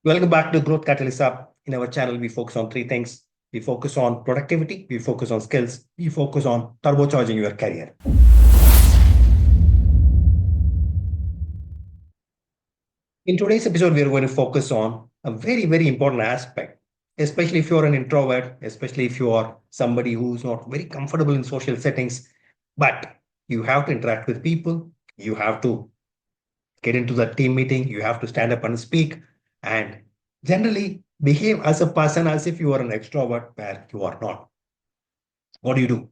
Welcome back to Growth Catalyst Hub. In our channel, we focus on three things. We focus on productivity, we focus on skills, we focus on turbocharging your career. In today's episode, we are going to focus on a very important aspect, especially if you're an introvert, especially if you are somebody who's not very comfortable in social settings, but you have to interact with people, you have to get into the team meeting, you have to stand up and speak, and generally behave as a person as if you are an extrovert where you are not. What do you do?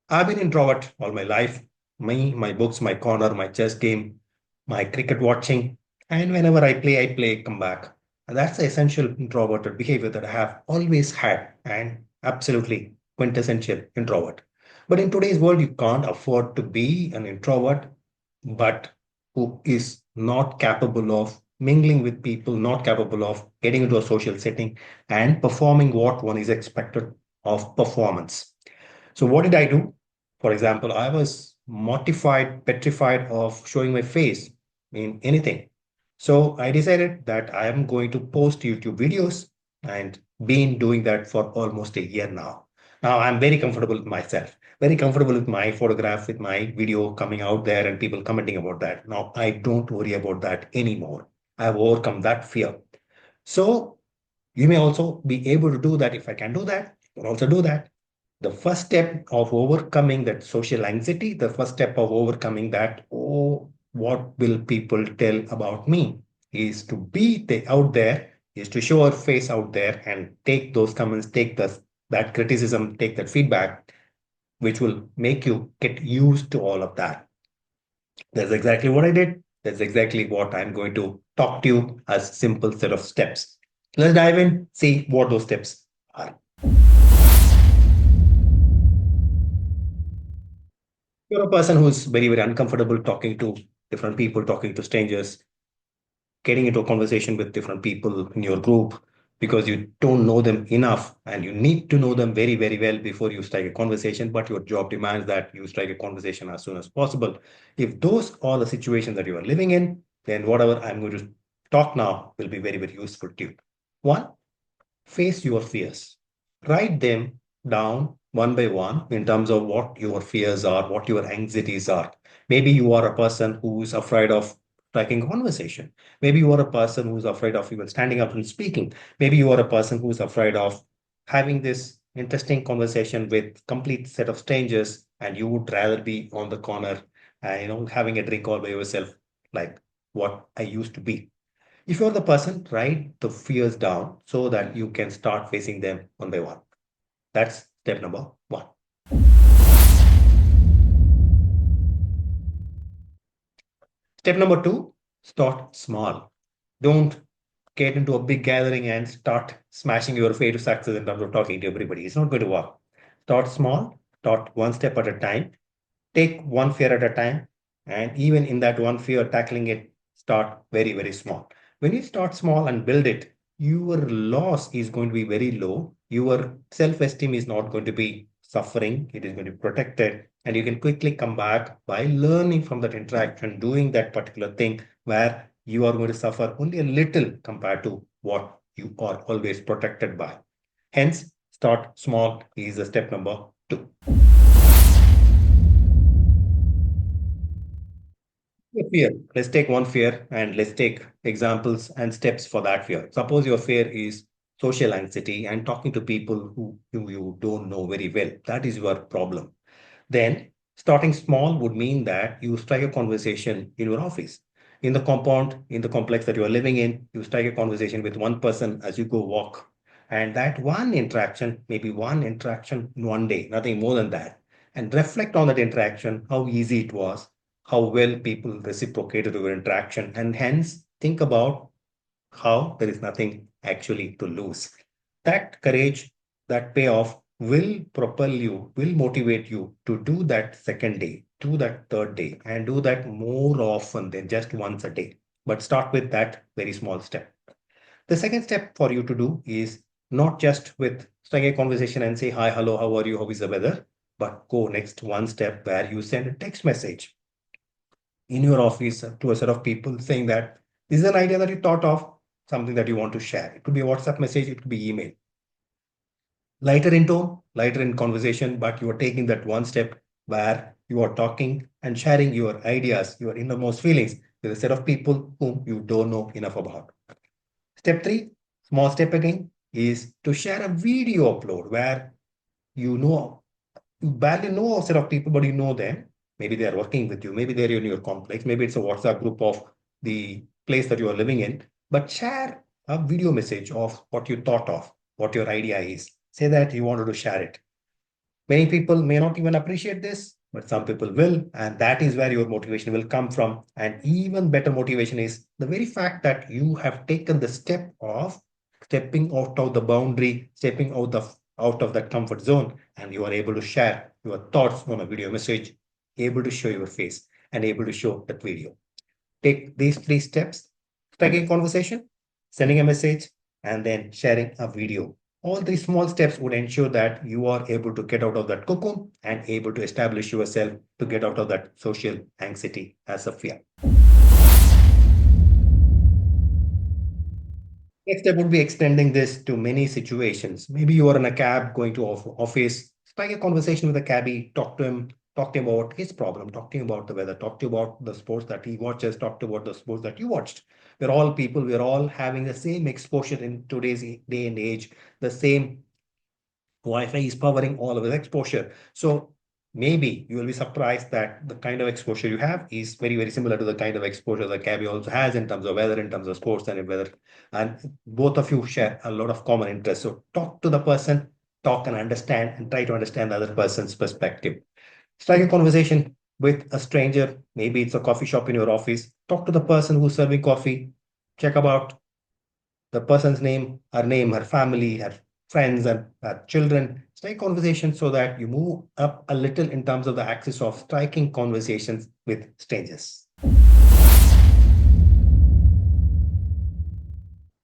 I've been introvert all my life. My books, my corner, my chess game, my cricket watching. And whenever I play, come back. And that's the essential introverted behavior that I have always had and absolutely quintessential introvert. But in today's world, you can't afford to be an introvert, but who is not capable of mingling with people, not capable of getting into a social setting and performing what one is expected of performance. So what did I do? For example, I was mortified, petrified of showing my face in anything. So I decided that I am going to post YouTube videos and been doing that for almost a year now. Now I'm very comfortable with myself, very comfortable with my photograph, with my video coming out there and people commenting about that. Now I don't worry about that anymore. I've overcome that fear. So you may also be able to do that. If I can do that, you can also do that. The first step of overcoming that social anxiety, the first step of overcoming that, oh, what will people tell about me, is to be out there, is to show our face out there and take those comments, take that criticism, take that feedback, which will make you get used to all of that. That's exactly what I did. That's exactly what I'm going to talk to you as simple set of steps. Let's dive in, see what those steps are. You're a person who's very uncomfortable talking to different people, talking to strangers, getting into a conversation with different people in your group because you don't know them enough and you need to know them very well before you strike a conversation. But your job demands that you strike a conversation as soon as possible. If those are the situations that you are living in, then whatever I'm going to talk now will be very useful to you. One, face your fears. Write them down one by one in terms of what your fears are, what your anxieties are. Maybe you are a person who is afraid of striking a conversation. Maybe you are a person who's afraid of even standing up and speaking. Maybe you are a person who's afraid of having this interesting conversation with complete set of strangers and you would rather be on the corner having a drink all by yourself like what I used to be. If you're the person, write the fears down so that you can start facing them one by one. That's step number one. Step number two, start small. Don't get into a big gathering and start smashing your way to success in terms of talking to everybody. It's not going to work. Start small, start one step at a time, take one fear at a time, and even in that one fear, tackling it, start very small. When you start small and build it, your loss is going to be very low. Your self-esteem is not going to be suffering. It is going to be protected. And you can quickly come back by learning from that interaction, doing that particular thing where you are going to suffer only a little compared to what you are always protected by. Hence, start small is the step number two. A fear. Let's take one fear and let's take examples and steps for that fear. Suppose your fear is social anxiety and talking to people who you don't know very well. That is your problem. Then starting small would mean that you strike a conversation in your office, in the compound, in the complex that you are living in. You strike a conversation with one person as you go walk. And that one interaction, maybe one interaction in one day, nothing more than that. And reflect on that interaction, how easy it was, how well people reciprocated your interaction, and hence think about how there is nothing actually to lose. That courage, that payoff will propel you, will motivate you to do that second day, do that third day, and do that more often than just once a day. But start with that very small step. The second step for you to do is not just with starting a conversation and say, hi, hello, how are you, how is the weather? But go next one step where you send a text message in your office to a set of people saying that this is an idea that you thought of. something that you want to share. It could be a WhatsApp message, it could be email. Lighter in tone, lighter in conversation, but you are taking that one step where you are talking and sharing your ideas, your innermost feelings with a set of people whom you don't know enough about. Step three, small step again, is to share a video upload where you know you barely know a set of people, but you know them. Maybe they are working with you, maybe they're in your complex, maybe it's a WhatsApp group of the place that you are living in, but share a video message of what you thought of, what your idea is. Say that you wanted to share it. Many people may not even appreciate this, but some people will. And that is where your motivation will come from. And even better motivation is the very fact that you have taken the step of stepping out of the boundary, stepping out of that comfort zone, and you are able to share your thoughts on a video message, able to show your face and able to show that video. Take these three steps: striking a conversation, sending a message, and then sharing a video. All these small steps would ensure that you are able to get out of that cocoon and able to establish yourself to get out of that social anxiety as a fear. Next step would be extending this to many situations. Maybe you are in a cab going to office, strike a conversation with a cabbie, talk to him about his problem, talk to him about the weather, talk to him about the sports that he watches, talk to him about the sports that you watched. We're all people, we're all having the same exposure in today's day and age, the same Wi-Fi is powering all of the exposure. So maybe you will be surprised that the kind of exposure you have is very, very similar to the kind of exposure that Cabby also has in terms of weather, in terms of sports and weather. And both of you share a lot of common interests. So talk to the person, talk and understand, and try to understand the other person's perspective. Strike a conversation with a stranger. Maybe it's a coffee shop in your office. Talk to the person who's serving coffee. Check about the person's name, her family, her friends, and her children. Strike conversations so that you move up a little in terms of the axis of striking conversations with strangers.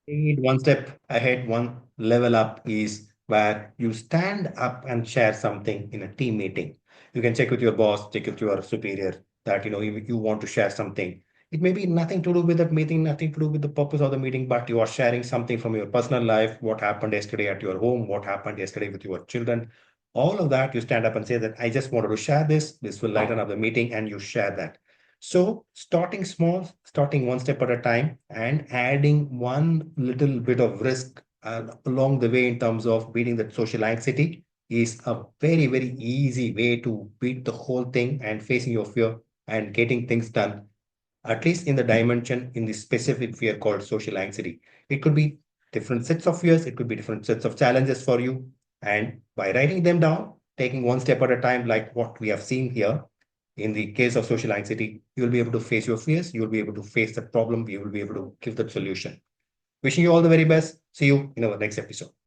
One step ahead, one level up is where you stand up and share something in a team meeting. You can check with your boss, check with your superior that you want to share something. It may be nothing to do with that meeting, nothing to do with the purpose of the meeting, but you are sharing something from your personal life, what happened yesterday at your home, what happened yesterday with your children. All of that, you stand up and say that I just wanted to share this. This will lighten up the meeting, and you share that. So starting small, starting one step at a time and adding one little bit of risk along the way in terms of beating that social anxiety is a very, very easy way to beat the whole thing and facing your fear and getting things done, at least in the dimension, in the specific fear called social anxiety. It could be different sets of fears, it could be different sets of challenges for you. And by writing them down, taking one step at a time, like what we have seen here, in the case of social anxiety, you will be able to face your fears, you will be able to face the problem, you will be able to give that solution. Wishing you all the very best. See you in our next episode.